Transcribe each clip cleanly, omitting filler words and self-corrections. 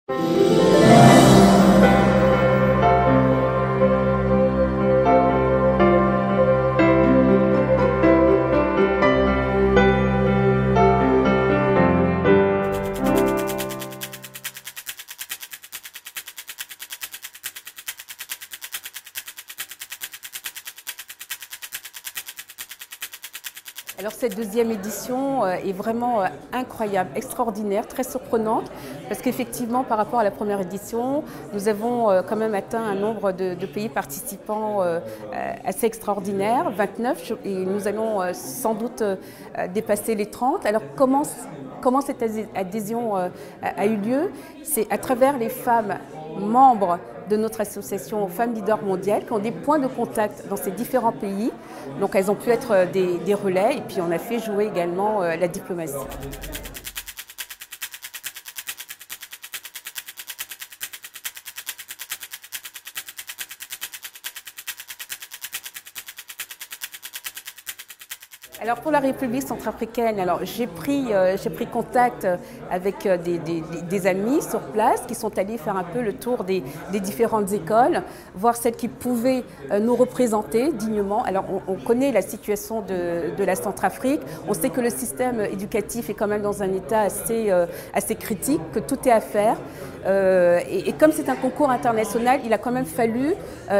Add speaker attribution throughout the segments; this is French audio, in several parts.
Speaker 1: Alors cette deuxième édition est vraiment incroyable, extraordinaire, très surprenante, parce qu'effectivement par rapport à la première édition, nous avons quand même atteint un nombre de pays participants assez extraordinaire, 29, et nous allons sans doute dépasser les 30. Alors comment cette adhésion a eu lieu? C'est à travers les femmes membres de notre association Femmes Leaders Mondiales qui ont des points de contact dans ces différents pays. Donc elles ont pu être des relais et puis on a fait jouer également la diplomatie. Alors pour la République centrafricaine, j'ai pris contact avec des amis sur place qui sont allés faire un peu le tour des différentes écoles, voir celles qui pouvaient nous représenter dignement. Alors on connaît la situation de la Centrafrique, on sait que le système éducatif est quand même dans un état assez critique, que tout est à faire. Et comme c'est un concours international, il a quand même fallu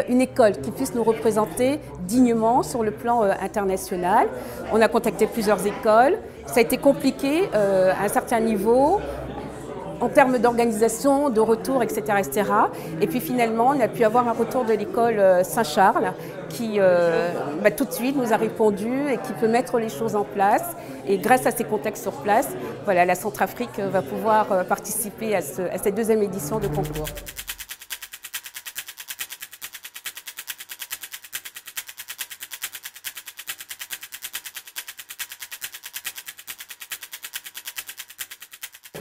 Speaker 1: une école qui puisse nous représenter dignement sur le plan international. On a contacté plusieurs écoles, ça a été compliqué à un certain niveau en termes d'organisation, de retour, etc., etc. Et puis finalement, on a pu avoir un retour de l'école Saint-Charles qui tout de suite nous a répondu et qui peut mettre les choses en place. Et grâce à ces contacts sur place, voilà, la Centrafrique va pouvoir participer à cette deuxième édition de concours.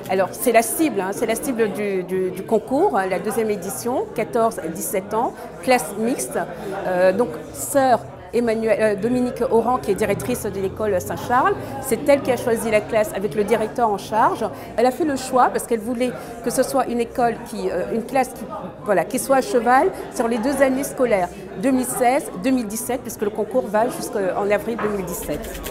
Speaker 1: Alors c'est la cible du concours, la deuxième édition, 14 à 17 ans, classe mixte. Donc sœur Dominique Oran, qui est directrice de l'école Saint-Charles, c'est elle qui a choisi la classe avec le directeur en charge. Elle a fait le choix parce qu'elle voulait que ce soit une classe qui soit à cheval sur les 2 années scolaires, 2016-2017, puisque le concours va jusqu'en avril 2017.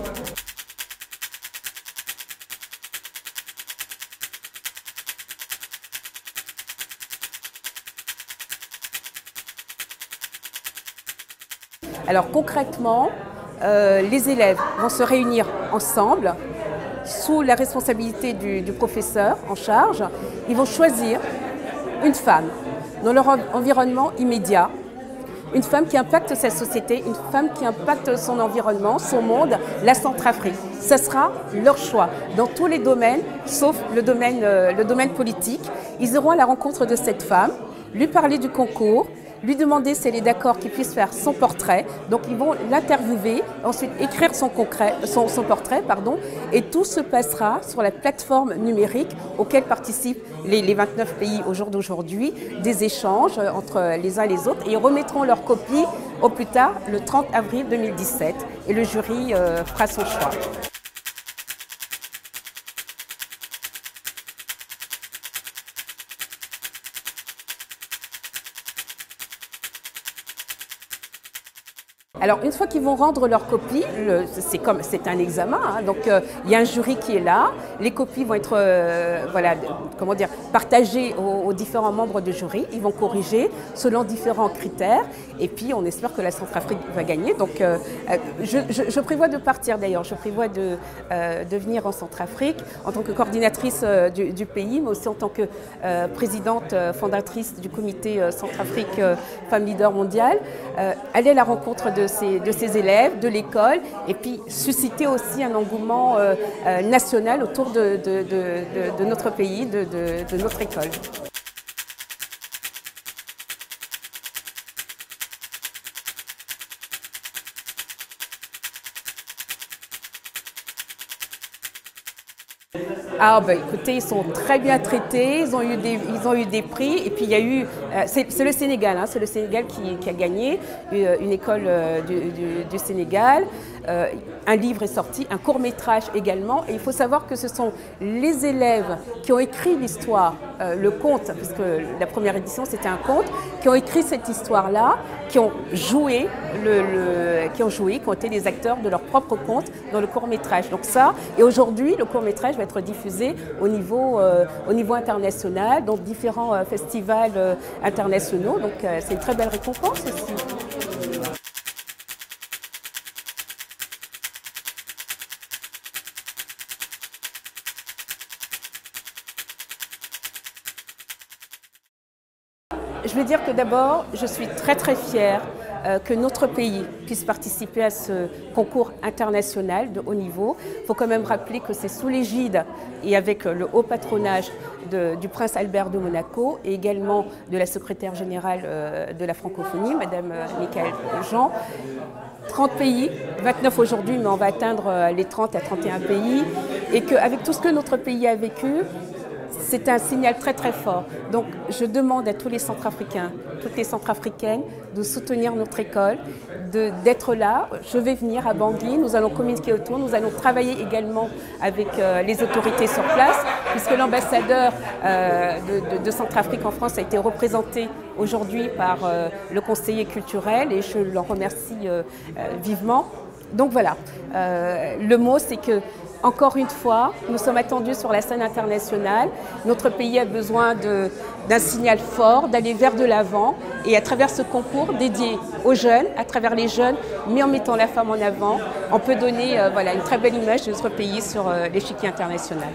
Speaker 1: Alors concrètement, les élèves vont se réunir ensemble sous la responsabilité du professeur en charge. Ils vont choisir une femme dans leur environnement immédiat, une femme qui impacte sa société, une femme qui impacte son environnement, son monde, la Centrafrique. Ce sera leur choix dans tous les domaines, sauf le domaine politique. Ils iront à la rencontre de cette femme, lui parler du concours, lui demander si elle est d'accord qu'il puisse faire son portrait. Donc ils vont l'interviewer, ensuite écrire son portrait, et tout se passera sur la plateforme numérique auquel participent les 29 pays au jour d'aujourd'hui, des échanges entre les uns et les autres, et ils remettront leur copie au plus tard le 30 avril 2017 et le jury fera son choix. Alors une fois qu'ils vont rendre leur copie, c'est un examen, hein, donc il y a un jury qui est là, les copies vont être partagées aux différents membres du jury, ils vont corriger selon différents critères et puis on espère que la Centrafrique va gagner. Donc je prévois de partir d'ailleurs, je prévois de venir en Centrafrique en tant que coordinatrice du pays, mais aussi en tant que présidente fondatrice du comité Centrafrique Femmes Leaders Mondiales, aller à la rencontre de ces élèves, de l'école, et puis susciter aussi un engouement national autour de notre pays, de notre école. Ah écoutez, ils sont très bien traités, ils ont eu des prix et puis il y a eu, c'est le Sénégal, hein, c'est le Sénégal qui a gagné, une école du Sénégal. un livre est sorti, un court-métrage également. Et il faut savoir que ce sont les élèves qui ont écrit l'histoire, le conte, puisque la première édition c'était un conte, qui ont écrit cette histoire-là, qui ont joué, qui ont été les acteurs de leur propre conte dans le court-métrage. Donc ça, et aujourd'hui, le court-métrage va être diffusé au niveau international, dans différents festivals internationaux. Donc c'est une très belle récompense aussi. Je veux dire que d'abord, je suis très très fière que notre pays puisse participer à ce concours international de haut niveau. Il faut quand même rappeler que c'est sous l'égide et avec le haut patronage du prince Albert de Monaco et également de la secrétaire générale de la francophonie, Madame Michaëlle Jean. 30 pays, 29 aujourd'hui, mais on va atteindre les 30 à 31 pays. Et qu'avec tout ce que notre pays a vécu, c'est un signal très très fort. Donc je demande à tous les Centrafricains, toutes les Centrafricaines de soutenir notre école, d'être là. Je vais venir à Bangui, nous allons communiquer autour, nous allons travailler également avec les autorités sur place, puisque l'ambassadeur de Centrafrique en France a été représenté aujourd'hui par le conseiller culturel et je l'en remercie vivement. Donc voilà, le mot c'est que encore une fois, nous sommes attendus sur la scène internationale. Notre pays a besoin d'un signal fort, d'aller vers de l'avant. Et à travers ce concours dédié aux jeunes, à travers les jeunes, mais en mettant la femme en avant, on peut donner voilà, une très belle image de notre pays sur l'échiquier international.